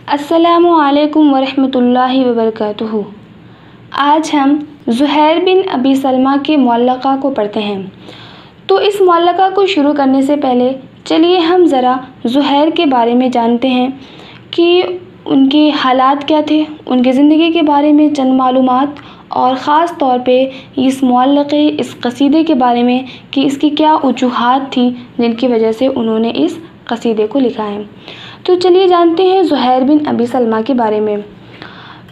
अस्सलामु अलैकुम वरहमतुल्लाहि वबरकातुहू। आज हम ज़ुहैर बिन अबी सलमा के मुअल्लक़ा को पढ़ते हैं। तो इस मुअल्लक़ा को शुरू करने से पहले चलिए हम ज़रा ज़ुहैर के बारे में जानते हैं कि उनके हालात क्या थे, उनकी ज़िंदगी के बारे में चंद मालूमात, और ख़ास तौर पे इस मुअल्लक़े, इस क़सीदे के बारे में कि इसकी क्या वजूहात थी जिनकी वजह से उन्होंने इस क़सीदे को लिखा है। तो चलिए जानते हैं ज़ुहैर बिन अबी सलमा के बारे में।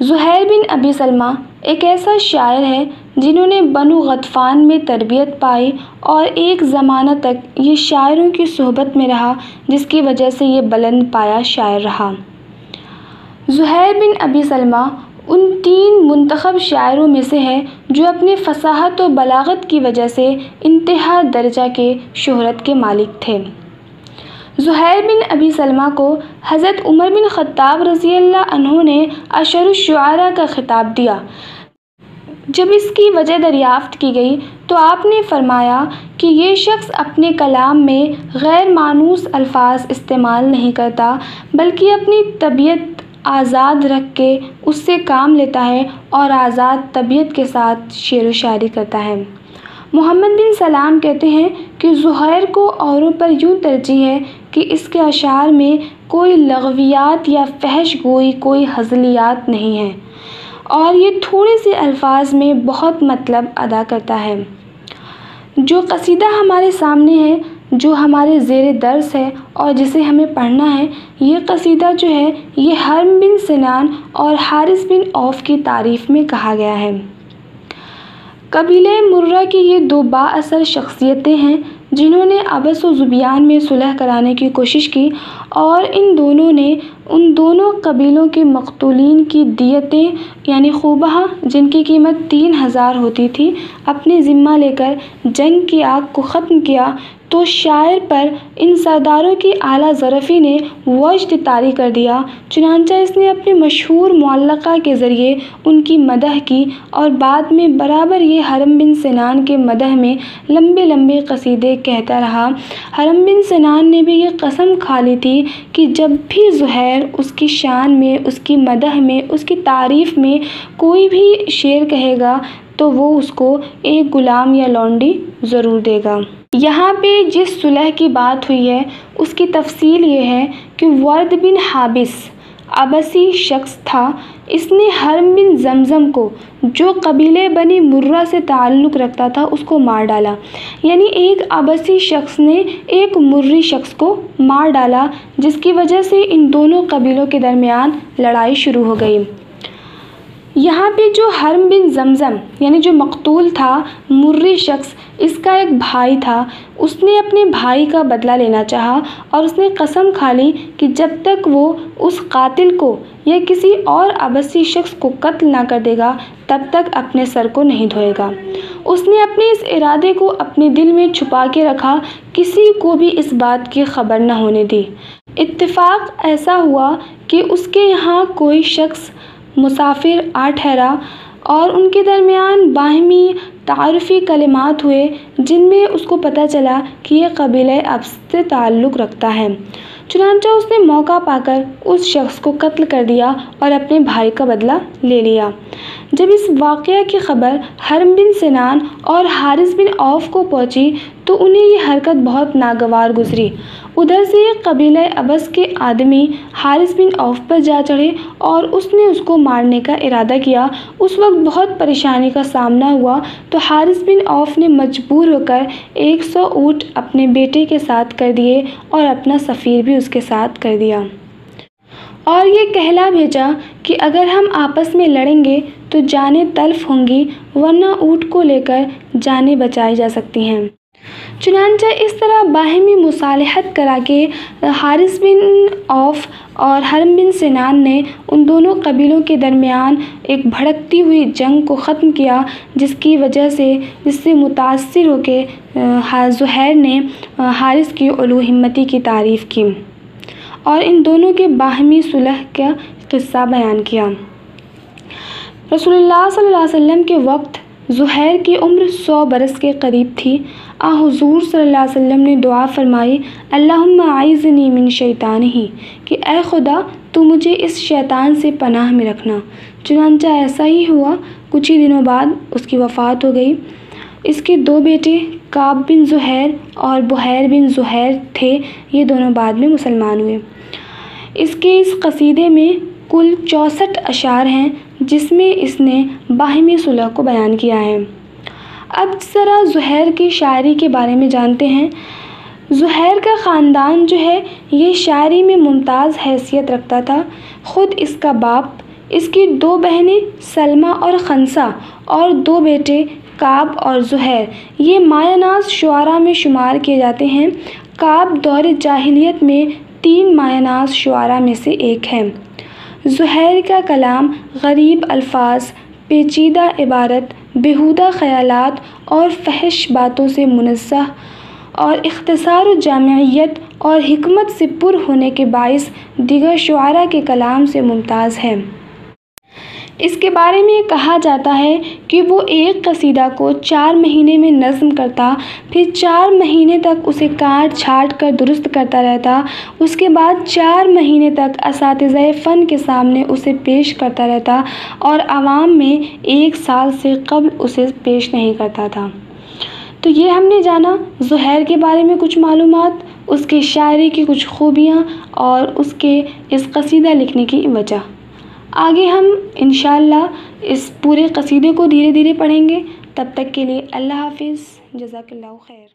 ज़ुहैर बिन अबी सलमा एक ऐसा शायर है जिन्होंने बनु गतफ़ान में तरबियत पाई और एक ज़माना तक ये शायरों की सोहबत में रहा, जिसकी वजह से ये बुलंद पाया शायर रहा। ज़ुहैर बिन अबी सलमा उन 3 मुंतखब शायरों में से है जो अपने फ़साहत और बलागत की वजह से इंतहा दर्जा के शोहरत के मालिक थे। ज़ुहैर बिन अबी सलमा को हज़रत उमर बिन ख़त्ताब रज़ियल्लाहु अन्हु ने अशरुश्शुआरा का ख़िताब दिया। जब इसकी वजह दरियाफ़्त की गई तो आपने फ़रमाया कि ये शख्स अपने कलाम में गैर मानूस अल्फाज इस्तेमाल नहीं करता, बल्कि अपनी तबीयत आज़ाद रख के उससे काम लेता है और आज़ाद तबीयत के साथ शेर व शायरी करता है। मोहम्मद बिन सलाम कहते हैं कि ज़ुहैर को औरों पर यूँ तरजीह है कि इसके अशार में कोई लगवियात या फहश गोई, कोई हज़लियात नहीं है और ये थोड़े से अल्फाज में बहुत मतलब अदा करता है। जो क़सीदा हमारे सामने है, जो हमारे ज़ेरे दर्स है और जिसे हमें पढ़ना है, ये क़सीदा जो है ये हर्म बिन सिनान और हारिस बिन औफ़ की तारीफ़ में कहा गया है। कबीले मुर्रा की ये 2 बाअसर शख्सियतें हैं जिन्होंने अबस व ज़ुबियान में सुलह कराने की कोशिश की और इन दोनों ने उन दोनों कबीलों के मक़तूलीन की दियतें यानी ख़ुबहा, जिनकी कीमत 3000 होती थी, अपने ज़िम्मा लेकर जंग की आग को ख़त्म किया। तो शायर पर इन सरदारों की आला ज़रफ़ी ने वजद तारी कर दिया। चुनांचा इसने अपने मशहूर मुअल्लक़ा के ज़रिए उनकी मदह की और बाद में बराबर ये हरम बिन सिनान के मदह में लंबे लंबे क़सीदे कहता रहा। हरम बिन सिनान ने भी ये कसम खा ली थी कि जब भी ज़ुहैर उसकी शान में, उसकी मदह में, उसकी तारीफ़ में कोई भी शेर कहेगा तो वो उसको एक ग़ुलाम या लौंडी ज़रूर देगा। यहाँ पे जिस सुलह की बात हुई है उसकी तफसील ये है कि वर्द बिन हाबिस अबसी शख्स था। इसने हरम बिन ज़मज़म को, जो कबीले बनी मुर्रा से ताल्लुक़ रखता था, उसको मार डाला। यानी एक अबसी शख्स ने एक मुर्री शख्स को मार डाला, जिसकी वजह से इन दोनों कबीलों के दरमियान लड़ाई शुरू हो गई। यहाँ पे जो हरम बिन ज़मज़म यानी जो मक़तूल था, मुर्री शख्स, इसका एक भाई था। उसने अपने भाई का बदला लेना चाहा और उसने कसम खा ली कि जब तक वो उस कातिल को या किसी और अबसी शख्स को कत्ल ना कर देगा तब तक अपने सर को नहीं धोएगा। उसने अपने इस इरादे को अपने दिल में छुपा के रखा, किसी को भी इस बात की खबर न होने दी। इत्तेफाक ऐसा हुआ कि उसके यहाँ कोई शख्स मुसाफिर आ ठहरा और उनके दरमियान बाहिमी तारुफ़ी कलिमात हुए, जिनमें उसको पता चला कि यह कबीले अब्स से ताल्लुक़ रखता है। चुनांचा उसने मौका पाकर उस शख्स को कत्ल कर दिया और अपने भाई का बदला ले लिया। जब इस वाक़या की ख़बर हरम बिन सिनान और हारिस बिन औफ़ को पहुँची तो उन्हें ये हरकत बहुत नागवार गुज़री। उधर से कबीले अबस के आदमी हारिस बिन औफ़ पर जा चढ़े और उसने उसको मारने का इरादा किया। उस वक्त बहुत परेशानी का सामना हुआ तो हारिस बिन औफ़ ने मजबूर होकर 100 ऊँट अपने बेटे के साथ कर दिए और अपना सफ़ीर भी उसके साथ कर दिया और ये कहला भेजा कि अगर हम आपस में लड़ेंगे तो जानें तल्फ़ होंगी, वरना ऊँट को लेकर जानें बचाई जा सकती हैं। चुनांचा इस तरह बाहिमी मुसालहत करा के हारिस बिन औफ़ और हरम बिन सिनान ने उन दोनों कबीलों के दरमियान एक भड़कती हुई जंग को ख़त्म किया, जिससे मुतासिर होके ज़ुहैर ने हारिस की उलू हिम्मती की तारीफ़ की और इन दोनों के बाहिमी सुलह का क़िस्सा बयान किया। रसूलुल्लाह सल्लल्लाहु अलैहि वसल्लम के वक्त ज़ुहैर की उम्र 100 बरस के करीब थी। हुज़ूर सल्लल्लाहु अलैहि वसल्लम ने दुआ फरमाई, अल्लाहुम्मा आइज़नी मिन शैतानिही, कि ऐ खुदा तो मुझे इस शैतान से पनाह में रखना। चुनांचा ऐसा ही हुआ। कुछ ही दिनों बाद उसकी वफ़ात हो गई। इसके 2 बेटे काब बिन ज़ुहैर और बुहैर बिन ज़ुहैर थे। ये दोनों बाद में मुसलमान हुए। इसके इस कसीदे में कुल 64 अशार हैं, जिसमें इसने बाहिमी सुलह को बयान किया है। अब ज़रा ज़ुहैर की शायरी के बारे में जानते हैं। ज़ुहैर का ख़ानदान जो है ये शायरी में मुमताज़ हैसियत रखता था। ख़ुद इसका बाप, इसकी 2 बहनें सलमा और खंसा और 2 बेटे काब और ज़ुहैर ये मायानाज़ शुआरा में शुमार किए जाते हैं। काब दौर जाहिलियत में 3 मायानाज़ शुआरा में से एक है। ज़ुहैर का कलाम गरीब अल्फाज, पेचीदा इबारत, बेहुदा ख़यालात और फहश बातों से मुनज़्ज़ह और इख्तिसार व जामियत और हिकमत से पुर होने के बाइस दीगर शुआरा के कलाम से मुमताज़ है। इसके बारे में कहा जाता है कि वो एक कसीदा को 4 महीने में नज़्म करता, फिर 4 महीने तक उसे काट छाट कर दुरुस्त करता रहता। उसके बाद 4 महीने तक असातिज़ाए फ़न के सामने उसे पेश करता रहता और आवाम में 1 साल से कब्ल उसे पेश नहीं करता था। तो ये हमने जाना ज़ुहैर के बारे में कुछ मालूमात, उसकी शायरी की कुछ खूबियाँ और उसके इस कसीदा लिखने की वजह। आगे हम इंशाअल्लाह इस पूरे कसीदे को धीरे धीरे पढ़ेंगे। तब तक के लिए अल्लाह हाफ़िज़, जज़ाकल्लाहु खैर।